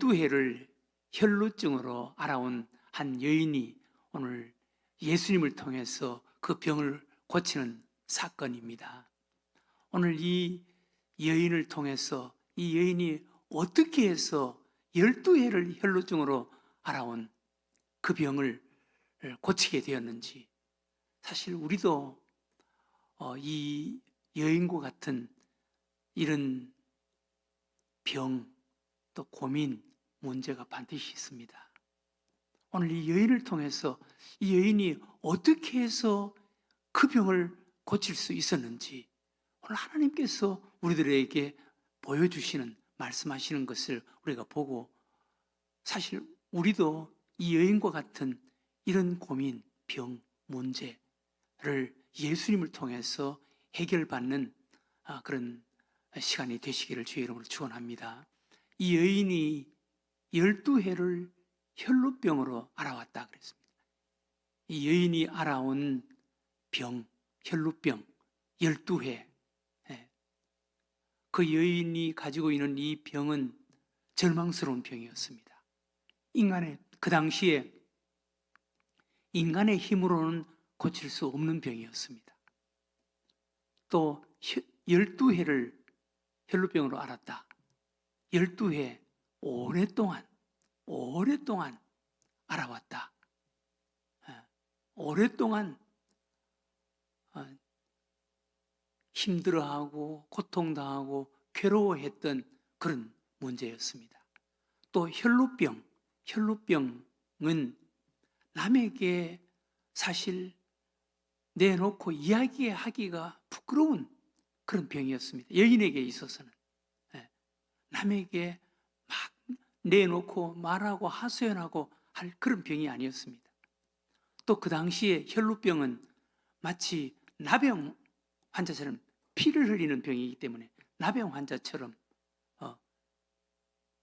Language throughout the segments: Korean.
12해를 혈루증으로 알아온 한 여인이 오늘 예수님을 통해서 그 병을 고치는 사건입니다. 오늘 이 여인을 통해서 이 여인이 어떻게 해서 12해를 혈루증으로 알아온 그 병을 고치게 되었는지, 사실 우리도 이 여인과 같은 이런 병, 또 고민, 문제가 반드시 있습니다. 오늘 이 여인을 통해서 이 여인이 어떻게 해서 그 병을 고칠 수 있었는지 오늘 하나님께서 우리들에게 보여주시는, 말씀하시는 것을 우리가 보고, 사실 우리도 이 여인과 같은 이런 고민, 병, 문제를 예수님을 통해서 해결받는 그런 시간이 되시기를 주의 이름으로 축원합니다. 이 여인이 12해를 혈루병으로 알아왔다 그랬습니다. 이 여인이 알아온 병, 혈루병 12회. 그 여인이 가지고 있는 이 병은 절망스러운 병이었습니다. 그 당시에 인간의 힘으로는 고칠 수 없는 병이었습니다. 또 12해를 혈루병으로 알았다. 12해 오랫동안 알아왔다. 오랫동안 힘들어하고 고통당하고 괴로워했던 그런 문제였습니다. 또 혈루병은 남에게 사실 내놓고 이야기하기가 부끄러운 그런 병이었습니다. 여인에게 있어서는 남에게 막 내놓고 말하고 하소연하고 할 그런 병이 아니었습니다. 또 그 당시에 혈루병은 마치 나병 환자처럼 피를 흘리는 병이기 때문에 나병 환자처럼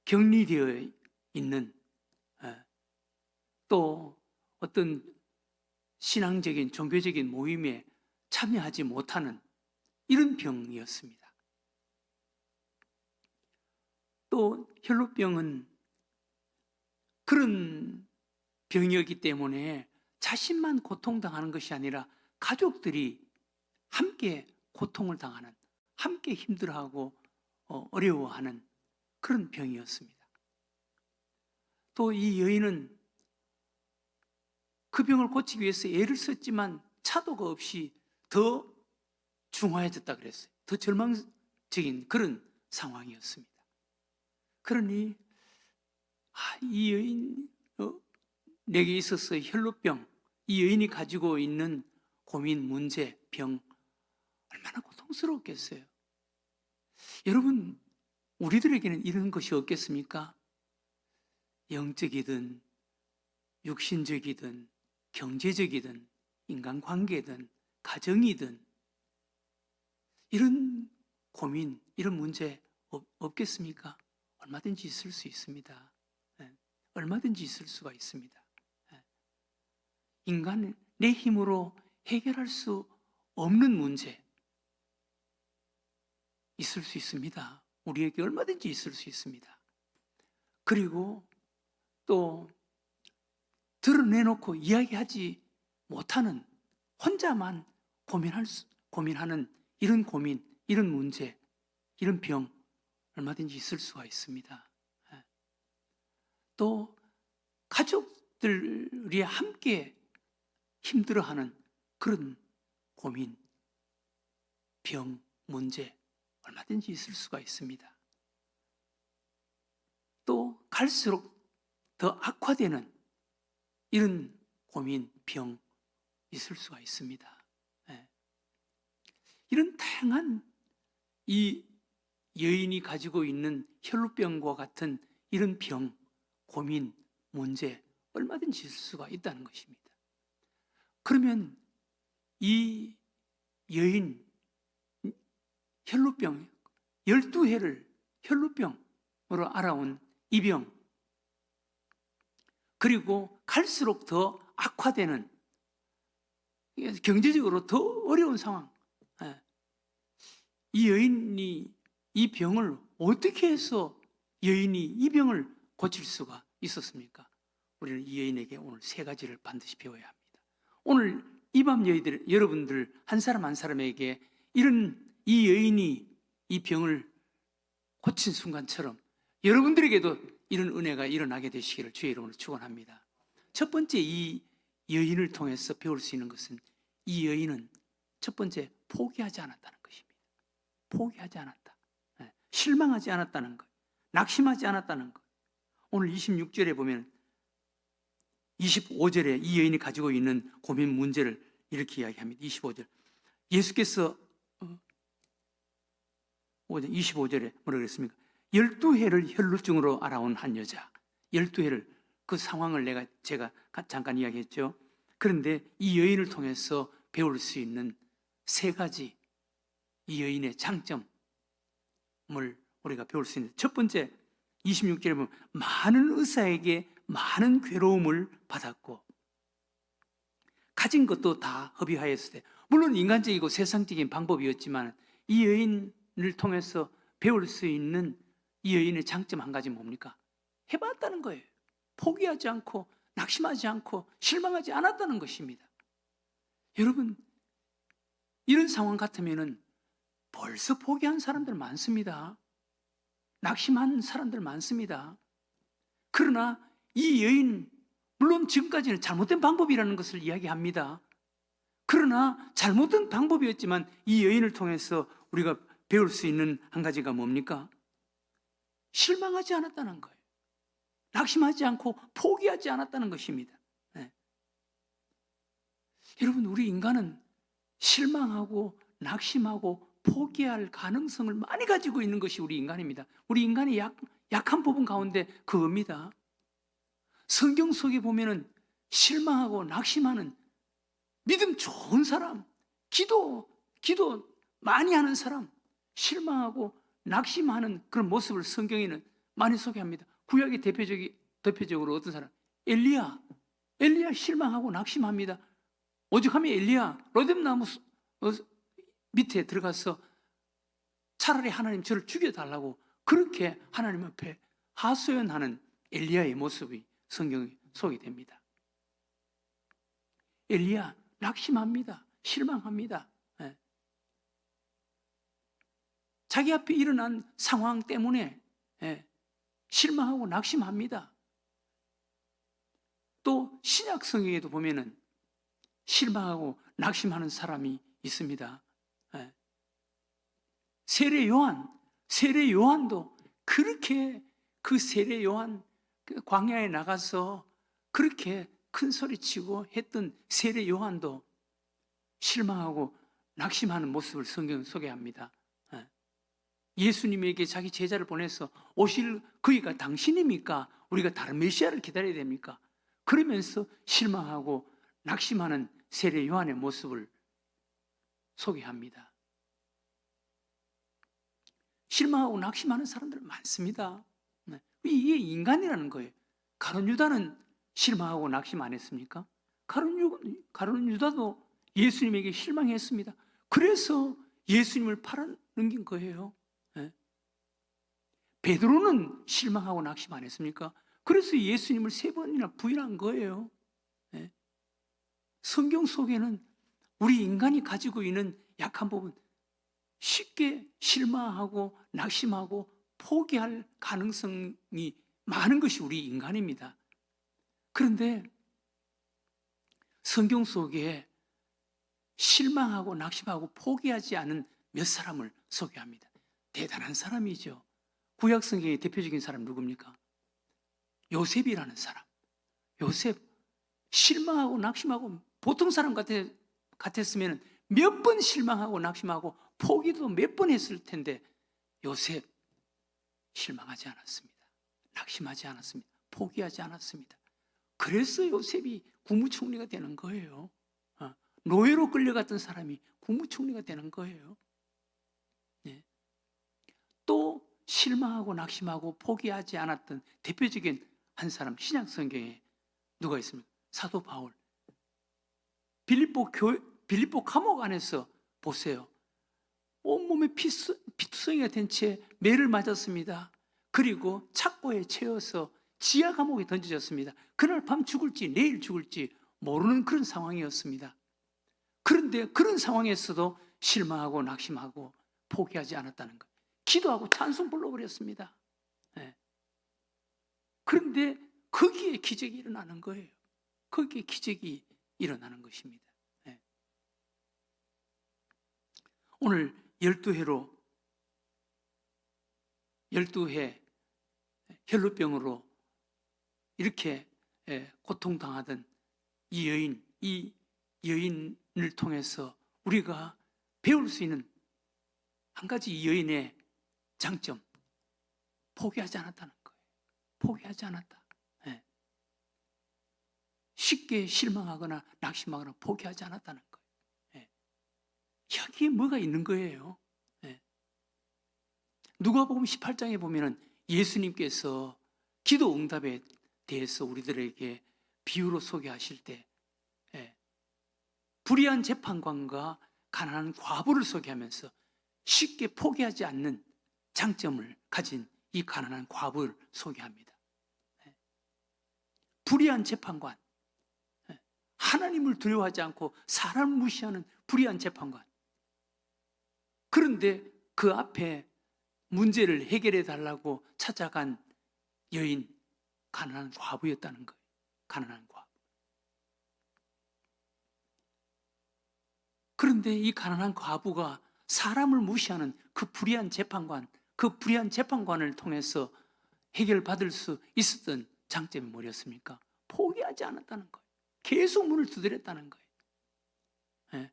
격리되어 있는, 또 어떤 신앙적인 종교적인 모임에 참여하지 못하는 이런 병이었습니다. 또 혈루병은 그런 병이었기 때문에 자신만 고통당하는 것이 아니라 가족들이 함께 고통을 당하는, 함께 힘들어하고 어려워하는 그런 병이었습니다. 또 이 여인은 그 병을 고치기 위해서 애를 썼지만 차도가 없이 더 중화해졌다 그랬어요. 더 절망적인 그런 상황이었습니다. 그러니 이 여인, 내게 있어서 혈루병, 이 여인이 가지고 있는 고민, 문제, 병 얼마나 고통스러웠겠어요. 여러분, 우리들에게는 이런 것이 없겠습니까? 영적이든 육신적이든 경제적이든 인간관계든 가정이든 이런 고민, 이런 문제 없겠습니까? 얼마든지 있을 수 있습니다. 얼마든지 있을 수가 있습니다. 인간 내 힘으로 해결할 수 없는 문제 있을 수 있습니다. 우리에게 얼마든지 있을 수 있습니다. 그리고 또 드러내놓고 이야기하지 못하는, 혼자만 고민하는 이런 고민, 이런 문제, 이런 병 얼마든지 있을 수가 있습니다. 또 가족들이 함께 힘들어하는 그런 고민, 병, 문제 얼마든지 있을 수가 있습니다. 또 갈수록 더 악화되는 이런 고민, 병 있을 수가 있습니다. 이런 다양한 이 여인이 가지고 있는 혈루병과 같은 이런 병, 고민, 문제 얼마든지 있을 수가 있다는 것입니다. 그러면 이 여인 혈루병 12해를 혈루병으로 알아온 이 병, 그리고 갈수록 더 악화되는, 경제적으로 더 어려운 상황, 이 여인이 이 병을 어떻게 해서 여인이 이 병을 고칠 수가 있었습니까? 우리는 이 여인에게 오늘 세 가지를 반드시 배워야 합니다. 오늘 이 밤 여러분들 한 사람 한 사람에게 이 여인이 이 병을 고친 순간처럼 여러분들에게도 이런 은혜가 일어나게 되시기를 주의 이름으로 축원합니다. 첫 번째, 이 여인을 통해서 배울 수 있는 것은 이 여인은 첫 번째 포기하지 않았다는 것입니다. 포기하지 않았다. 실망하지 않았다는 것. 낙심하지 않았다는 것. 오늘 26절에 보면 25절에 이 여인이 가지고 있는 고민 문제를 이렇게 이야기합니다. 25절. 예수께서 25절에 뭐라고 그랬습니까? 12해를 혈루증으로 알아온 한 여자. 12해를 그 상황을 제가 잠깐 이야기했죠. 그런데 이 여인을 통해서 배울 수 있는 세 가지 이 여인의 장점을 우리가 배울 수 있는 첫 번째 26절에 보면 많은 의사에게 많은 괴로움을 받았고 가진 것도 다 허비하였을 때 물론 인간적이고 세상적인 방법이었지만 이 여인을 통해서 배울 수 있는 이 여인의 장점 한 가지 뭡니까? 해봤다는 거예요. 포기하지 않고 낙심하지 않고 실망하지 않았다는 것입니다. 여러분 이런 상황 같으면 벌써 포기한 사람들 많습니다. 낙심한 사람들 많습니다. 그러나 이 여인 물론 지금까지는 잘못된 방법이라는 것을 이야기합니다. 그러나 잘못된 방법이었지만 이 여인을 통해서 우리가 배울 수 있는 한 가지가 뭡니까? 실망하지 않았다는 거예요. 낙심하지 않고 포기하지 않았다는 것입니다. 네. 여러분 우리 인간은 실망하고 낙심하고 포기할 가능성을 많이 가지고 있는 것이 우리 인간입니다. 우리 인간의 약한 부분 가운데 그겁니다. 성경 속에 보면은 실망하고 낙심하는 믿음 좋은 사람, 기도 많이 하는 사람, 실망하고 낙심하는 그런 모습을 성경에는 많이 소개합니다. 구약의 대표적으로 어떤 사람? 엘리야 실망하고 낙심합니다. 오죽하면 엘리야 로뎀나무 밑에 들어가서 차라리 하나님 저를 죽여달라고 그렇게 하나님 앞에 하소연하는 엘리야의 모습이 성경에 소개됩니다. 엘리야 낙심합니다. 실망합니다. 네. 자기 앞에 일어난 상황 때문에 실망하고 낙심합니다. 또 신약 성경에도 보면은 실망하고 낙심하는 사람이 있습니다. 세례 요한도 그렇게 그 세례 요한 광야에 나가서 그렇게 큰 소리치고 했던 세례 요한도 실망하고 낙심하는 모습을 성경은 소개합니다. 예수님에게 자기 제자를 보내서 오실 그이가 당신입니까? 우리가 다른 메시아를 기다려야 됩니까? 그러면서 실망하고 낙심하는 세례 요한의 모습을 소개합니다. 실망하고 낙심하는 사람들 많습니다. 이게 인간이라는 거예요. 가룟 유다는 실망하고 낙심 안 했습니까? 가룟 유다도 예수님에게 실망했습니다. 그래서 예수님을 팔아넘긴 거예요. 베드로는 실망하고 낙심 안 했습니까? 그래서 예수님을 3번이나 부인한 거예요. 성경 속에는 우리 인간이 가지고 있는 약한 부분, 쉽게 실망하고 낙심하고 포기할 가능성이 많은 것이 우리 인간입니다. 그런데 성경 속에 실망하고 낙심하고 포기하지 않은 몇 사람을 소개합니다. 대단한 사람이죠. 구약 성경의 대표적인 사람 누굽니까? 요셉이라는 사람. 요셉 실망하고 낙심하고 보통 사람 같았으면 몇 번 실망하고 낙심하고 포기도 몇 번 했을 텐데 요셉 실망하지 않았습니다. 낙심하지 않았습니다. 포기하지 않았습니다. 그래서 요셉이 국무총리가 되는 거예요. 노예로 끌려갔던 사람이 국무총리가 되는 거예요. 또 실망하고 낙심하고 포기하지 않았던 대표적인 한 사람, 신약 성경에 누가 있습니까? 사도 바울. 빌립보 감옥 안에서 보세요. 온몸에 피투성이가 된 채 매를 맞았습니다. 그리고 착고에 채워서 지하 감옥에 던져졌습니다. 그날 밤 죽을지 내일 죽을지 모르는 그런 상황이었습니다. 그런데 그런 상황에서도 실망하고 낙심하고 포기하지 않았다는 것. 기도하고 찬송 불러버렸습니다. 네. 그런데 거기에 기적이 일어나는 거예요. 거기에 기적이 일어나는 것입니다. 네. 오늘 12회로 12회 혈루병으로 이렇게 고통당하던 이 여인을 통해서 우리가 배울 수 있는 한 가지 이 여인의 장점, 포기하지 않았다는 거예요. 포기하지 않았다. 네. 쉽게 실망하거나 낙심하거나 포기하지 않았다는 거예요. 네. 여기에 뭐가 있는 거예요? 네. 누가복음 18장에 보면은 예수님께서 기도 응답에 대해서 우리들에게 비유로 소개하실 때 불의한 재판관과 가난한 과부를 소개하면서 쉽게 포기하지 않는 장점을 가진 이 가난한 과부를 소개합니다. 불의한 재판관, 하나님을 두려워하지 않고 사람을 무시하는 불의한 재판관. 그런데 그 앞에 문제를 해결해 달라고 찾아간 여인, 가난한 과부였다는 거예요. 가난한 과부. 그런데 이 가난한 과부가 사람을 무시하는 그 불의한 재판관을 통해서 해결받을 수 있었던 장점이 뭐였습니까? 포기하지 않았다는 거예요. 계속 문을 두드렸다는 거예요. 네.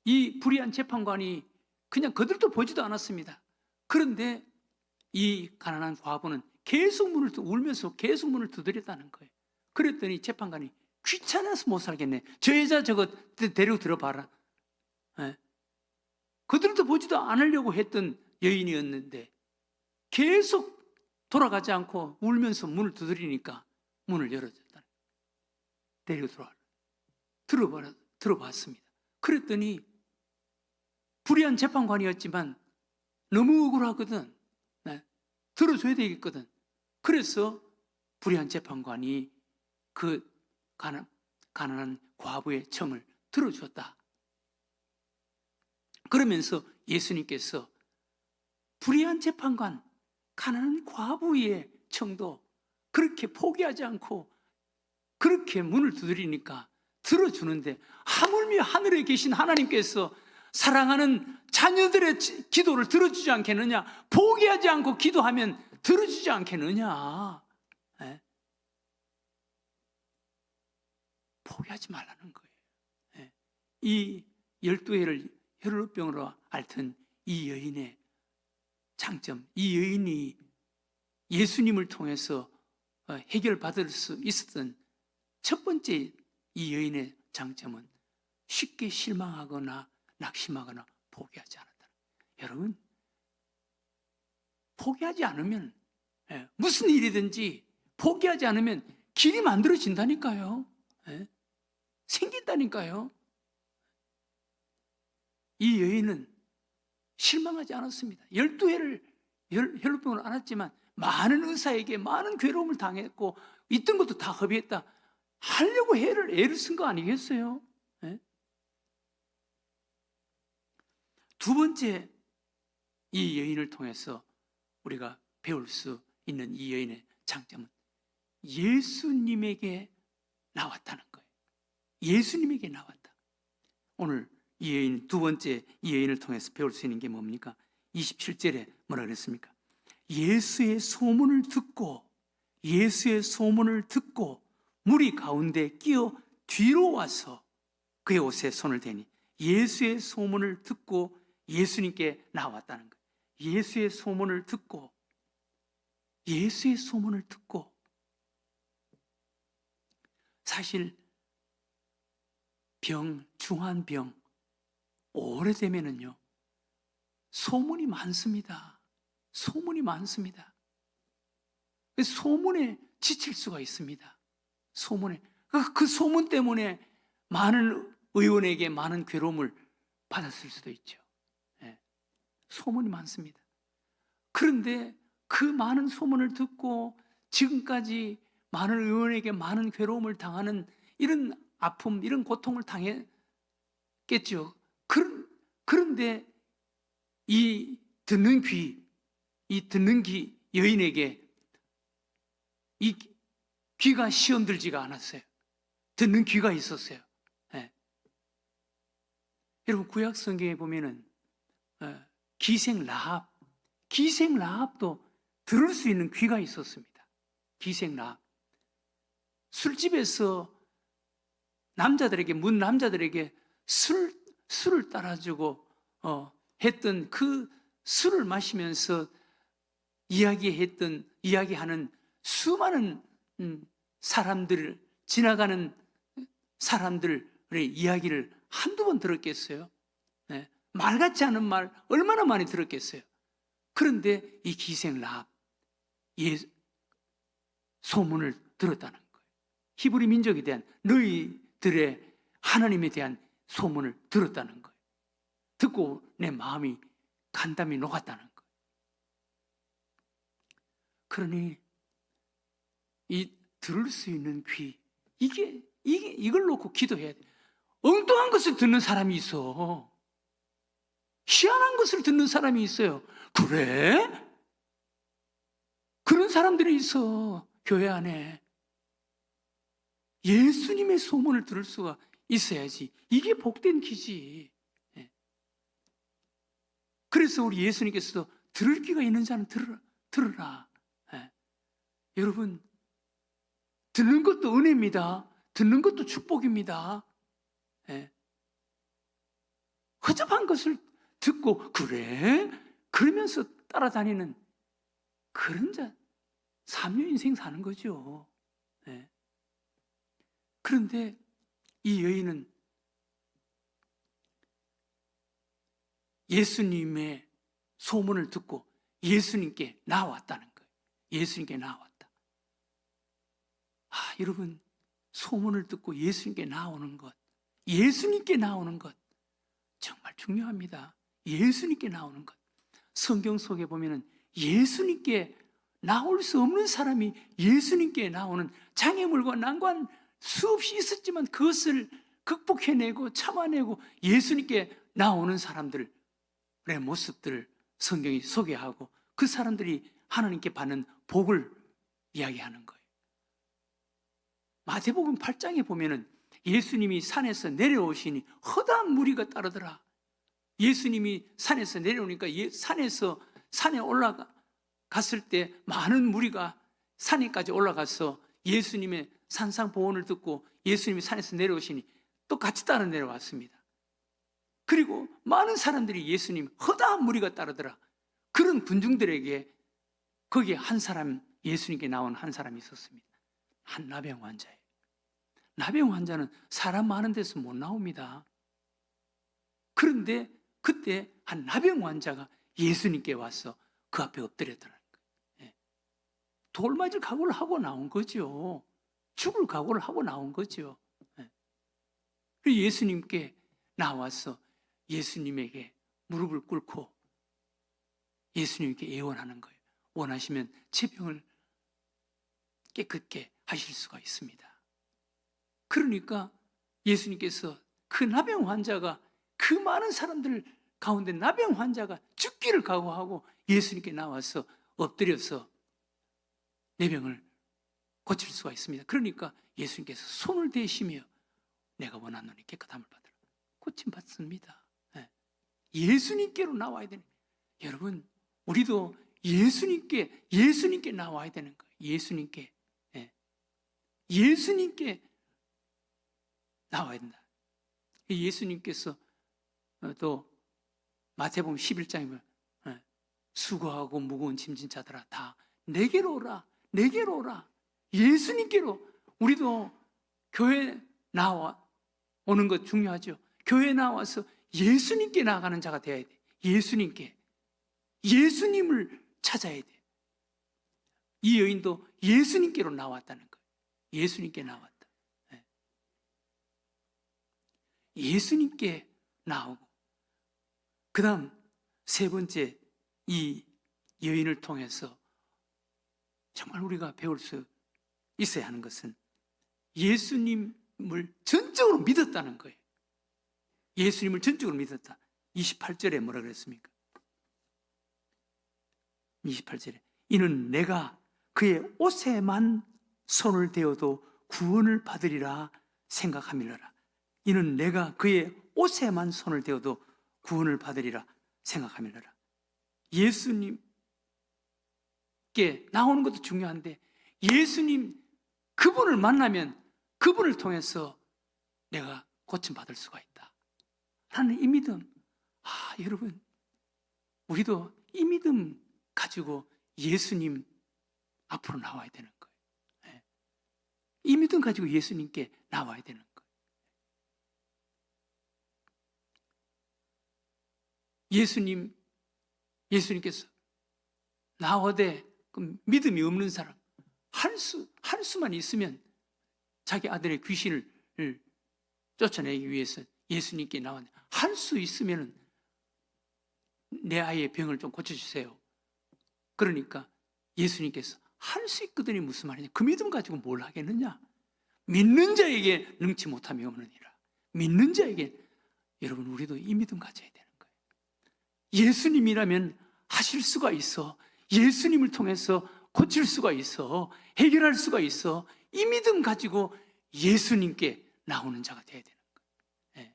이 불의한 재판관이 그냥 그들도 보지도 않았습니다. 그런데 이 가난한 과부는 계속 울면서 계속 문을 두드렸다는 거예요. 그랬더니 재판관이 귀찮아서 못 살겠네. 저 여자 저거 데리고 들어봐라. 네. 그들도 보지도 않으려고 했던 여인이었는데 계속 돌아가지 않고 울면서 문을 두드리니까 문을 열어줬다. 데리고 들어봤습니다. 그랬더니 불의한 재판관이었지만 너무 억울하거든. 네. 들어줘야 되겠거든. 그래서 불의한 재판관이 그 가난한 과부의 청을 들어주었다. 그러면서 예수님께서 불의한 재판관, 가난한 과부의 청도 그렇게 포기하지 않고 그렇게 문을 두드리니까 들어주는데 하물며 하늘에 계신 하나님께서 사랑하는 자녀들의 기도를 들어주지 않겠느냐? 포기하지 않고 기도하면 들어주지 않겠느냐? 네? 포기하지 말라는 거예요. 네. 이 12회를 혈루병으로 앓던 이 여인의 장점, 이 여인이 예수님을 통해서 해결받을 수 있었던 첫 번째 이 여인의 장점은 쉽게 실망하거나 낙심하거나 포기하지 않았다. 여러분, 포기하지 않으면 무슨 일이든지 포기하지 않으면 길이 만들어진다니까요. 생긴다니까요. 이 여인은 실망하지 않았습니다. 12회를 혈루병을 앓았지만 많은 의사에게 많은 괴로움을 당했고 있던 것도 다 허비했다. 하려고 애를 쓴 거 아니겠어요? 두 번째 이 여인을 통해서 우리가 배울 수 있는 이 여인의 장점은 예수님에게 나왔다는 거예요. 예수님에게 나왔다. 오늘 이 여인, 두 번째 이 여인을 통해서 배울 수 있는 게 뭡니까? 27절에 뭐라 그랬습니까? 예수의 소문을 듣고 무리 가운데 끼어 뒤로 와서 그의 옷에 손을 대니 예수의 소문을 듣고 예수님께 나왔다는 거예요. 예수의 소문을 듣고 사실 중한 병 오래되면은요 소문이 많습니다. 소문에 지칠 수가 있습니다. 그 소문 때문에 많은 의원에게 많은 괴로움을 받았을 수도 있죠. 소문이 많습니다. 그런데 그 많은 소문을 듣고 지금까지 많은 의원에게 많은 괴로움을 당하는 이런 아픔, 이런 고통을 당했겠죠. 그런데 이 듣는 여인에게 이 귀가 시험 들지가 않았어요. 듣는 귀가 있었어요. 네. 여러분, 구약 성경에 보면은 기생 라합도 들을 수 있는 귀가 있었습니다. 기생 라합. 술집에서 문 남자들에게 술을 따라주고 했던 그 술을 마시면서 이야기하는 수많은 지나가는 사람들의 이야기를 한두 번 들었겠어요? 네. 말 같지 않은 말 얼마나 많이 들었겠어요? 그런데 이 기생 라합, 소문을 들었다는 거예요. 히브리 민족에 대한, 너희들의 하나님에 대한 소문을 들었다는 거예요. 듣고 내 마음이 간담이 녹았다는 거예요. 그러니 이 들을 수 있는 귀, 이걸 놓고 기도해야 돼. 엉뚱한 것을 듣는 사람이 있어. 희한한 것을 듣는 사람이 있어요. 그래? 그런 사람들이 있어, 교회 안에. 예수님의 소문을 들을 수가 있어야지. 이게 복된 귀지. 그래서 우리 예수님께서도 들을 귀가 있는 자는 들으라. 여러분, 듣는 것도 은혜입니다. 듣는 것도 축복입니다. 허접한 것을 듣고 그래? 그러면서 따라다니는 그런 자, 삼류 인생 사는 거죠. 그런데 이 여인은 예수님의 소문을 듣고 예수님께 나왔다는 거예요. 예수님께 나왔다. 여러분, 소문을 듣고 예수님께 나오는 것, 정말 중요합니다. 예수님께 나오는 것. 성경 속에 보면은 예수님께 나올 수 없는 사람이 예수님께 나오는 장애물과 난관 수없이 있었지만 그것을 극복해내고 참아내고 예수님께 나오는 사람들의 모습들을 성경이 소개하고 그 사람들이 하나님께 받는 복을 이야기하는 거예요. 마태복음 8장에 보면은 예수님이 산에서 내려오시니 허다한 무리가 따르더라. 예수님이 산에서 내려오니까 산에 올라갔을 때 많은 무리가 산에까지 올라가서 예수님의 산상보훈을 듣고 예수님이 산에서 내려오시니 또 같이 따라 내려왔습니다. 그리고 많은 사람들이 예수님, 허다한 무리가 따르더라. 그런 군중들에게 거기에 한 사람, 예수님께 나온 한 사람이 있었습니다. 한 나병 환자예요. 나병 환자는 사람 많은 데서 못 나옵니다. 그런데 그때 한 나병 환자가 예수님께 와서 그 앞에 엎드렸더라는 거예요. 돌맞을 각오를 하고 나온 거죠. 죽을 각오를 하고 나온 거죠. 예수님께 나와서 예수님에게 무릎을 꿇고 예수님께 애원하는 거예요. 원하시면 제 병을 깨끗게 하실 수가 있습니다. 그러니까 예수님께서 그 나병 환자가, 그 많은 사람들 가운데 나병 환자가 죽기를 각오하고 예수님께 나와서 엎드려서 내 병을 고칠 수가 있습니다. 그러니까 예수님께서 손을 대시며 내가 원하노니 깨끗함을 받으라. 고침받습니다. 예수님께로 나와야 되는 거예요. 여러분, 우리도 예수님께 나와야 되는 거예요. 예수님께 나와야 된다. 예수님께서 또 마태복음 11장에 보면 수고하고 무거운 짐진 자들아 다 내게로 오라. 예수님께로. 우리도 교회 나와 오는 것 중요하죠. 교회 나와서 예수님께 나아가는 자가 되어야 돼. 예수님을 찾아야 돼. 이 여인도 예수님께로 나왔다는 거예요. 예수님께 나왔다. 예수님께 나오고, 그 다음 세 번째, 이 여인을 통해서 정말 우리가 배울 수 있어야 하는 것은 예수님을 전적으로 믿었다는 거예요. 예수님을 전적으로 믿었다. 28절에 뭐라 그랬습니까? 28절에 이는 내가 그의 옷에만 손을 대어도 구원을 받으리라 생각함이라. 이는 내가 그의 옷에만 손을 대어도 구원을 받으리라 생각함이라. 예수님께 나오는 것도 중요한데 예수님 그분을 만나면 그분을 통해서 내가 고침받을 수가 있다 라는 이 믿음. 여러분 우리도 이 믿음 가지고 예수님 앞으로 나와야 되는 거예요. 이 믿음 가지고 예수님께 나와야 되는 거예요. 예수님께서 나와대 그 믿음이 없는 사람 한 수만 있으면 자기 아들의 귀신을 쫓아내기 위해서 예수님께 나왔는데 한 수 있으면 내 아이의 병을 좀 고쳐주세요. 그러니까 예수님께서 할 수 있거든이 무슨 말이냐? 그 믿음 가지고 뭘 하겠느냐? 믿는 자에게 능치 못함이 없느니라. 믿는 자에게 여러분 우리도 이 믿음 가져야 되는 거예요. 예수님이라면 하실 수가 있어. 예수님을 통해서 고칠 수가 있어. 해결할 수가 있어. 이 믿음 가지고 예수님께 나오는 자가 되어야 되는 거예요.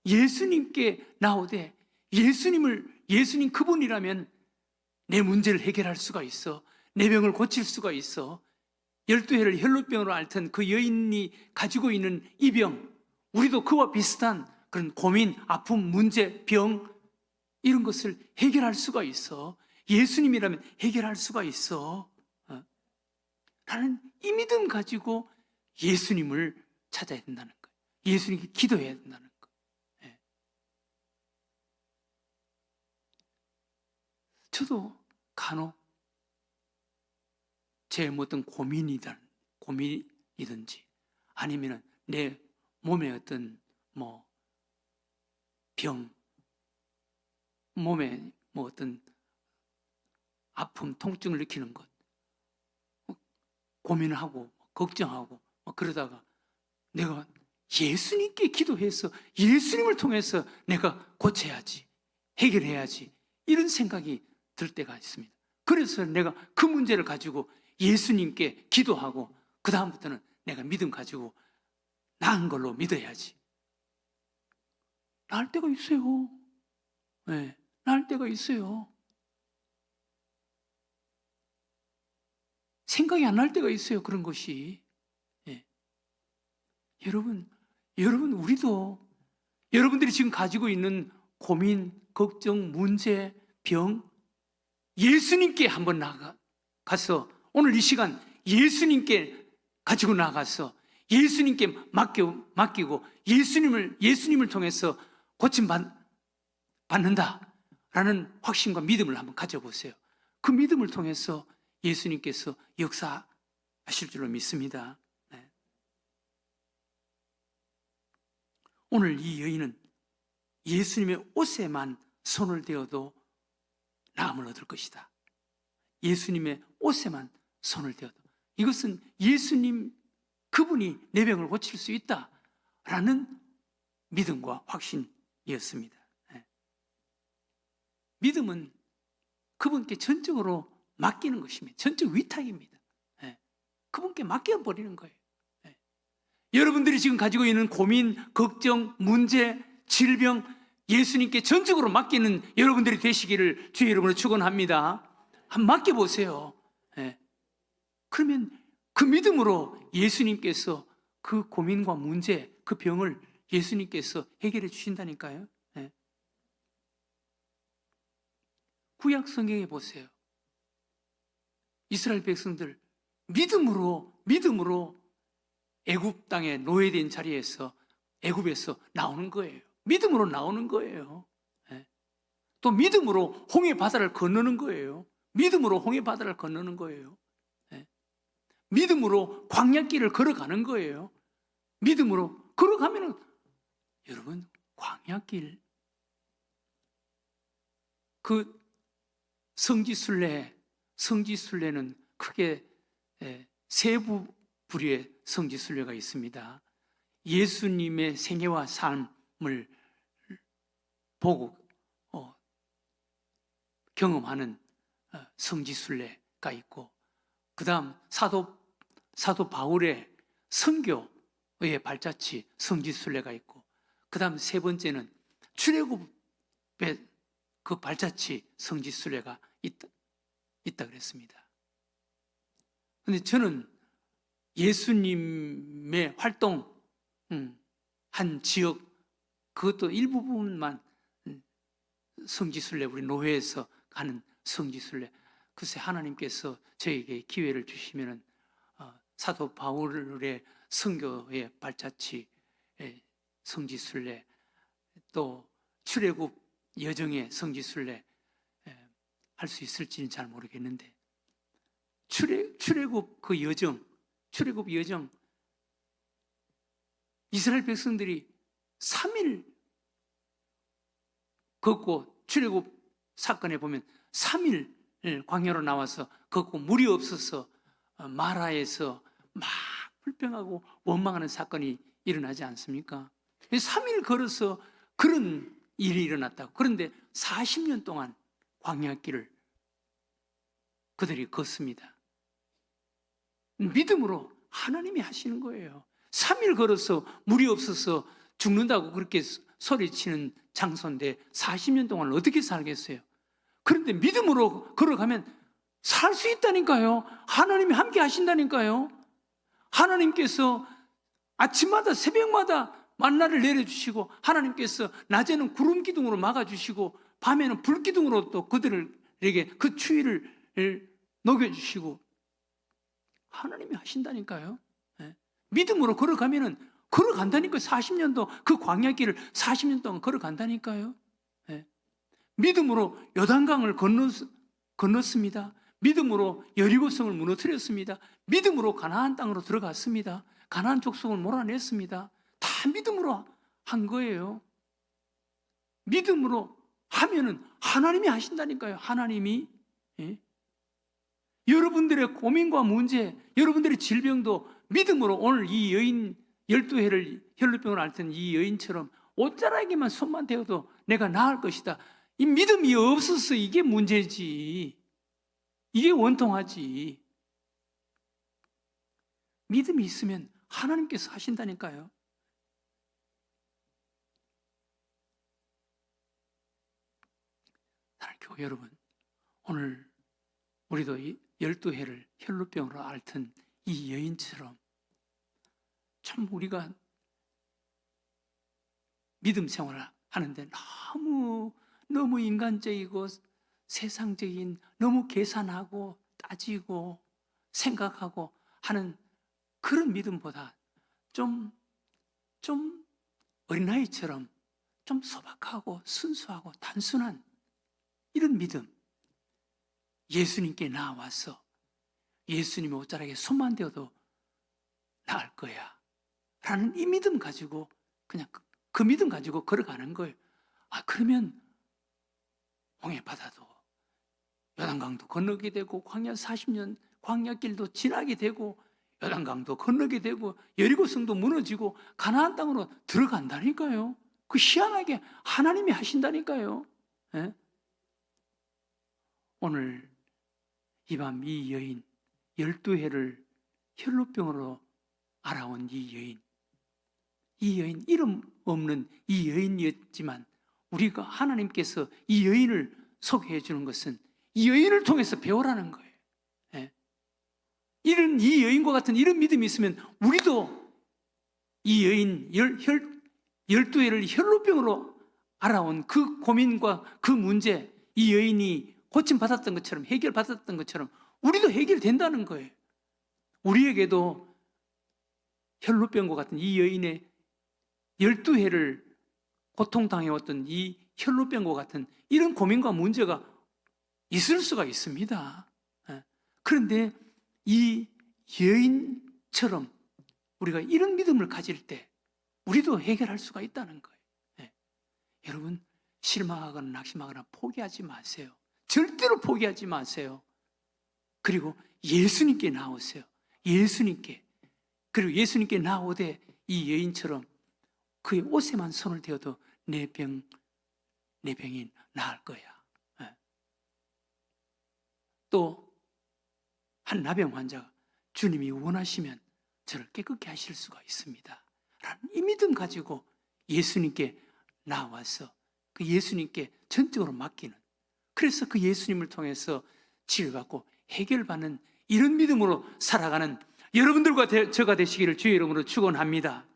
예수님께 나오되 예수님 그분이라면 내 문제를 해결할 수가 있어. 내 병을 고칠 수가 있어. 12해를 혈루병으로 앓던 그 여인이 가지고 있는 이 병, 우리도 그와 비슷한 그런 고민, 아픔, 문제, 병 이런 것을 해결할 수가 있어. 예수님이라면 해결할 수가 있어. 라는 이 믿음 가지고 예수님을 찾아야 된다는 거예요. 예수님께 기도해야 된다는 거예요. 저도 간혹 제 어떤 고민이든지 아니면 내 몸에 어떤 병, 몸에 어떤 아픔, 통증을 느끼는 것 고민을 하고 걱정하고 그러다가 내가 예수님께 기도해서 예수님을 통해서 내가 고쳐야지, 해결해야지 이런 생각이 들 때가 있습니다. 그래서 내가 그 문제를 가지고 예수님께 기도하고 그 다음부터는 내가 믿음 가지고 나은 걸로 믿어야지. 나을 때가 있어요. 네, 나을 때가 있어요. 생각이 안 날 때가 있어요. 그런 것이. 네. 여러분 우리도 여러분들이 지금 가지고 있는 고민, 걱정, 문제, 병 예수님께 한번 나가서 오늘 이 시간 예수님께 가지고 나가서 예수님께 맡기고 예수님을 통해서 고침 받는다라는 확신과 믿음을 한번 가져보세요. 그 믿음을 통해서 예수님께서 역사하실 줄로 믿습니다. 네. 오늘 이 여인은 예수님의 옷에만 손을 대어도 나음을 얻을 것이다. 예수님의 옷에만 손을 대어도 이것은 예수님 그분이 내 병을 고칠 수 있다라는 믿음과 확신이었습니다. 네. 믿음은 그분께 전적으로 맡기는 것입니다. 전적 위탁입니다. 네. 그분께 맡겨버리는 거예요. 네. 여러분들이 지금 가지고 있는 고민, 걱정, 문제, 질병 예수님께 전적으로 맡기는 여러분들이 되시기를 주의 이름으로 축원합니다. 한번 맡겨보세요. 네. 그러면 그 믿음으로 예수님께서 그 고민과 문제, 그 병을 예수님께서 해결해 주신다니까요. 네. 구약 성경에 보세요. 이스라엘 백성들 믿음으로 애굽 땅에 노예된 자리에서 애굽에서 나오는 거예요. 믿음으로 나오는 거예요. 네. 또 믿음으로 홍해 바다를 건너는 거예요. 믿음으로 홍해 바다를 건너는 거예요. 네. 믿음으로 광야길을 걸어가는 거예요. 믿음으로 걸어가면은 여러분 광야길 그 성지순례는 크게 세 부류의 성지순례가 있습니다. 예수님의 생애와 삶을 보고 경험하는 성지순례가 있고, 그 다음 사도 바울의 선교의 발자취 성지순례가 있고, 그 다음 세 번째는 출애굽의 그 발자취 성지순례가 있다 그랬습니다. 그런데 저는 예수님의 활동 한 지역, 그것도 일부분만 성지순례, 우리 노회에서 가는 성지순례, 글쎄 하나님께서 저에게 기회를 주시면 사도 바울의 선교의 발자취 성지순례, 또 출애굽 여정의 성지순례 할 수 있을지는 잘 모르겠는데, 출애굽 그 여정, 이스라엘 백성들이 3일 걷고, 출애굽 사건에 보면 3일 광야로 나와서 걷고 물이 없어서 마라에서 막 불평하고 원망하는 사건이 일어나지 않습니까? 3일 걸어서 그런 일이 일어났다고. 그런데 40년 동안 광야길을 그들이 걷습니다. 믿음으로 하나님이 하시는 거예요. 3일 걸어서 물이 없어서 죽는다고 그렇게 소리치는 장소인데 40년 동안 어떻게 살겠어요? 그런데 믿음으로 걸어가면 살 수 있다니까요. 하나님이 함께 하신다니까요. 하나님께서 아침마다 새벽마다 만나를 내려주시고, 하나님께서 낮에는 구름 기둥으로 막아주시고, 밤에는 불 기둥으로 또 그들에게 그 추위를 녹여주시고, 하나님이 하신다니까요. 믿음으로 걸어간다니까요. 40년도 그 광야길을 40년 동안 걸어간다니까요. 믿음으로 요단강을 건넜습니다. 믿음으로 여리고성을 무너뜨렸습니다. 믿음으로 가나안 땅으로 들어갔습니다. 가나안 족속을 몰아냈습니다. 다 믿음으로 한 거예요. 믿음으로 하면은 하나님이 하신다니까요. 하나님이. 여러분들의 고민과 문제, 여러분들의 질병도 믿음으로, 오늘 이 여인 12해를 혈루병을 앓던 이 여인처럼 옷자락에만 손만 대어도 내가 나을 것이다. 이 믿음이 없어서 이게 문제지. 이게 원통하지. 믿음이 있으면 하나님께서 하신다니까요. 사랑하는 교회 여러분, 오늘 우리도 12해를 혈루병으로 앓던 이 여인처럼 참 우리가 믿음 생활을 하는데 너무 인간적이고 세상적인, 너무 계산하고 따지고 생각하고 하는 그런 믿음보다 좀 어린아이처럼 좀 소박하고 순수하고 단순한 이런 믿음, 예수님께 나와서 예수님의 옷자락에 손만 대어도 나을 거야 라는 이 믿음 가지고 그냥 그 믿음 가지고 걸어가는 거예요. 그러면 홍해바다도 요단강도 건너게 되고, 광야 40년 광야길도 지나게 되고, 요단강도 건너게 되고, 여리고성도 무너지고 가나안 땅으로 들어간다니까요. 그 희한하게 하나님이 하신다니까요. 오늘 이 밤 이 여인 12해를 혈루병으로 알아온 이 여인 이름 없는 이 여인이었지만, 우리가 하나님께서 이 여인을 소개해 주는 것은 이 여인을 통해서 배우라는 거예요. 이런 이 여인과 같은 이런 믿음이 있으면 우리도 이 여인 12해를 혈루병으로 알아온 그 고민과 그 문제, 이 여인이 고침받았던 것처럼, 해결받았던 것처럼 우리도 해결된다는 거예요. 우리에게도 혈루병과 같은 이 여인의 12해를 고통당해왔던 이 혈루병과 같은 이런 고민과 문제가 있을 수가 있습니다. 그런데 이 여인처럼 우리가 이런 믿음을 가질 때 우리도 해결할 수가 있다는 거예요. 여러분, 실망하거나 낙심하거나 포기하지 마세요. 절대로 포기하지 마세요. 그리고 예수님께 나오세요. 예수님께. 그리고 예수님께 나오되 이 여인처럼 그의 옷에만 손을 대어도 내 병이 나을 거야. 또 한 나병 환자가 주님이 원하시면 저를 깨끗게 하실 수가 있습니다 라는 이 믿음 가지고 예수님께 나와서 그 예수님께 전적으로 맡기는, 그래서 그 예수님을 통해서 치료받고 해결받는 이런 믿음으로 살아가는 여러분들과 저가 되시기를 주의 이름으로 축원합니다.